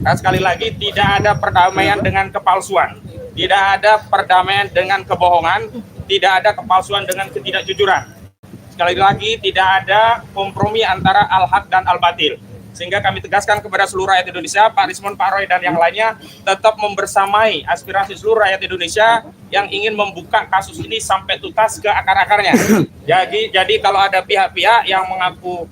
Nah, sekali lagi tidak ada perdamaian dengan kepalsuan, tidak ada perdamaian dengan kebohongan, tidak ada kepalsuan dengan ketidakjujuran. Sekali lagi tidak ada kompromi antara al-haq dan al-batil. Sehingga kami tegaskan kepada seluruh rakyat Indonesia, Pak Rismon, Pak Roy, dan yang lainnya tetap membersamai aspirasi seluruh rakyat Indonesia yang ingin membuka kasus ini sampai tuntas ke akar-akarnya. Jadi kalau ada pihak-pihak yang mengaku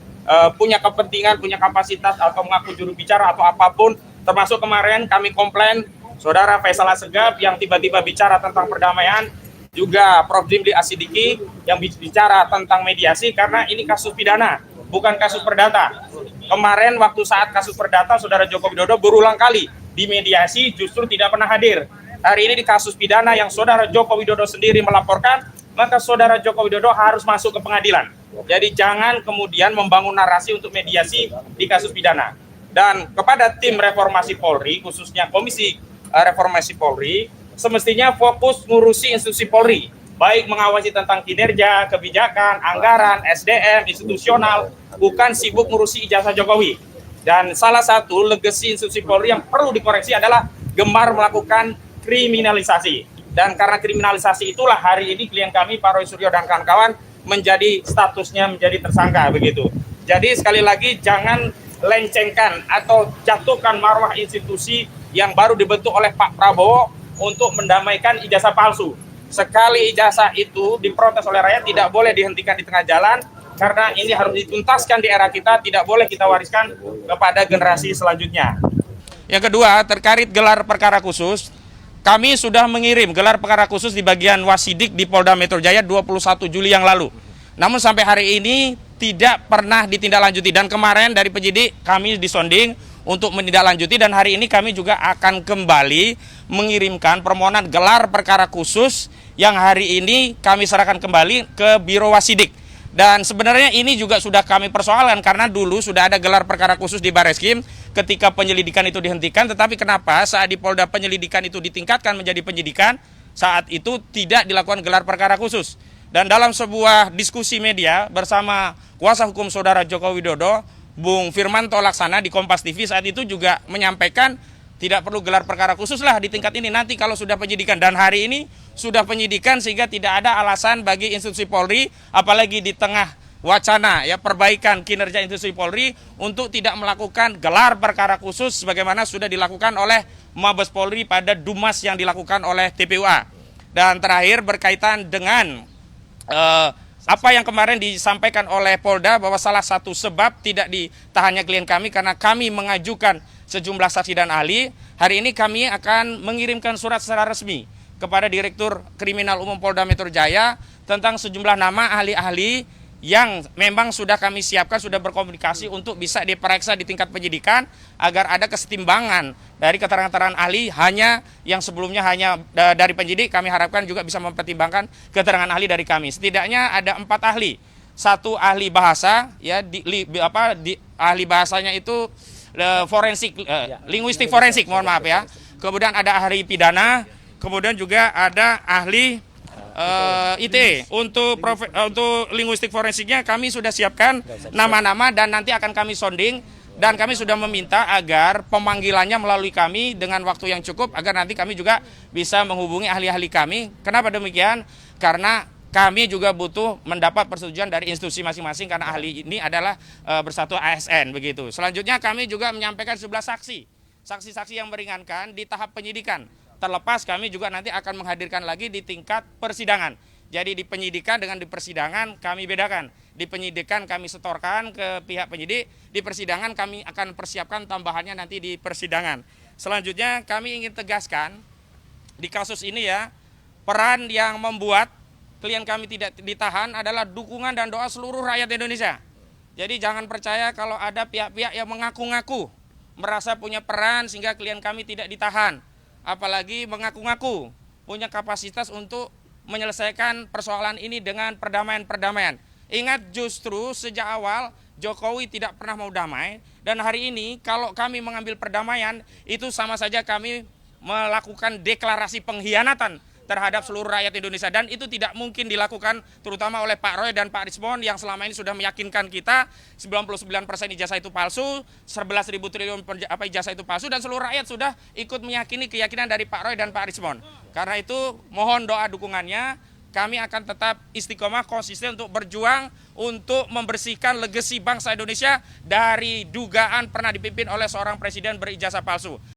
punya kepentingan, punya kapasitas, atau mengaku juru bicara atau apapun, termasuk kemarin kami komplain Saudara Faisal Assegaf yang tiba-tiba bicara tentang perdamaian, juga Prof. Jimli Asidiki yang bicara tentang mediasi, karena ini kasus pidana, bukan kasus perdata. Kemarin waktu saat kasus perdata, Saudara Joko Widodo berulang kali di mediasi justru tidak pernah hadir. Hari ini di kasus pidana yang Saudara Joko Widodo sendiri melaporkan, maka Saudara Joko Widodo harus masuk ke pengadilan. Jadi jangan kemudian membangun narasi untuk mediasi di kasus pidana. Dan kepada tim reformasi Polri, khususnya Komisi Reformasi Polri, semestinya fokus ngurusi institusi Polri, baik mengawasi tentang kinerja, kebijakan, anggaran, SDM, institusional, bukan sibuk ngurusi ijazah Jokowi. Dan salah satu legasi institusi Polri yang perlu dikoreksi adalah gemar melakukan kriminalisasi. Dan karena kriminalisasi itulah hari ini klien kami, Pak Roy Suryo dan kawan-kawan, menjadi statusnya menjadi tersangka begitu. Jadi sekali lagi jangan lencengkan atau jatuhkan marwah institusi yang baru dibentuk oleh Pak Prabowo untuk mendamaikan ijazah palsu. Sekali ijazah itu diprotes oleh rakyat, tidak boleh dihentikan di tengah jalan, karena ini harus dituntaskan di era kita, tidak boleh kita wariskan kepada generasi selanjutnya. Yang kedua, terkait gelar perkara khusus, kami sudah mengirim gelar perkara khusus di bagian Wasidik di Polda Metro Jaya 21 Juli yang lalu. Namun sampai hari ini tidak pernah ditindaklanjuti, dan kemarin dari penyidik kami disonding untuk menindaklanjuti, dan hari ini kami juga akan kembali mengirimkan permohonan gelar perkara khusus yang hari ini kami serahkan kembali ke Biro Wasidik. Dan sebenarnya ini juga sudah kami persoalkan karena dulu sudah ada gelar perkara khusus di Bareskrim ketika penyelidikan itu dihentikan, tetapi kenapa saat di Polda penyelidikan itu ditingkatkan menjadi penyidikan, saat itu tidak dilakukan gelar perkara khusus. Dan dalam sebuah diskusi media bersama kuasa hukum Saudara Joko Widodo, Bung Firmanto Laksana di Kompas TV saat itu juga menyampaikan tidak perlu gelar perkara khusus lah di tingkat ini nanti kalau sudah penyidikan. Dan hari ini sudah penyidikan sehingga tidak ada alasan bagi institusi Polri, apalagi di tengah wacana ya perbaikan kinerja institusi Polri, untuk tidak melakukan gelar perkara khusus sebagaimana sudah dilakukan oleh Mabes Polri pada Dumas yang dilakukan oleh TPUA. Dan terakhir berkaitan dengan apa yang kemarin disampaikan oleh Polda bahwa salah satu sebab tidak ditahannya klien kami karena kami mengajukan sejumlah saksi dan ahli. Hari ini kami akan mengirimkan surat secara resmi kepada Direktur Kriminal Umum Polda Metro Jaya tentang sejumlah nama ahli-ahli yang memang sudah kami siapkan, sudah berkomunikasi untuk bisa diperiksa di tingkat penyidikan agar ada kesetimbangan dari keterangan-keterangan ahli. Hanya yang sebelumnya hanya dari penyidik, kami harapkan juga bisa mempertimbangkan keterangan ahli dari kami. Setidaknya ada 4 ahli, 1 ahli bahasa, ya ahli bahasanya itu forensik, linguistik forensik, mohon maaf ya. Kemudian ada ahli pidana, kemudian juga ada ahli ITE. Untuk linguistik forensiknya kami sudah siapkan nama-nama dan nanti akan kami sonding, dan kami sudah meminta agar pemanggilannya melalui kami dengan waktu yang cukup agar nanti kami juga bisa menghubungi ahli-ahli kami. Kenapa demikian? Karena kami juga butuh mendapat persetujuan dari institusi masing-masing karena ahli ini adalah bersatu ASN begitu. Selanjutnya kami juga menyampaikan 11 saksi yang meringankan di tahap penyidikan. Terlepas kami juga nanti akan menghadirkan lagi di tingkat persidangan. Jadi di penyidikan dengan di persidangan kami bedakan. Di penyidikan kami setorkan ke pihak penyidik, di persidangan kami akan persiapkan tambahannya nanti di persidangan. Selanjutnya kami ingin tegaskan di kasus ini ya, peran yang membuat klien kami tidak ditahan adalah dukungan dan doa seluruh rakyat Indonesia. Jadi jangan percaya kalau ada pihak-pihak yang mengaku-ngaku merasa punya peran sehingga klien kami tidak ditahan. Apalagi mengaku-ngaku punya kapasitas untuk menyelesaikan persoalan ini dengan perdamaian-perdamaian. Ingat, justru sejak awal Jokowi tidak pernah mau damai, dan hari ini kalau kami mengambil perdamaian itu sama saja kami melakukan deklarasi pengkhianatan terhadap seluruh rakyat Indonesia, dan itu tidak mungkin dilakukan terutama oleh Pak Roy dan Pak Rismond yang selama ini sudah meyakinkan kita 99% ijazah itu palsu, 11.000 triliun ijazah itu palsu, dan seluruh rakyat sudah ikut meyakini keyakinan dari Pak Roy dan Pak Rismond. Karena itu mohon doa dukungannya. Kami akan tetap istiqomah konsisten untuk berjuang untuk membersihkan legasi bangsa Indonesia dari dugaan pernah dipimpin oleh seorang presiden berijazah palsu.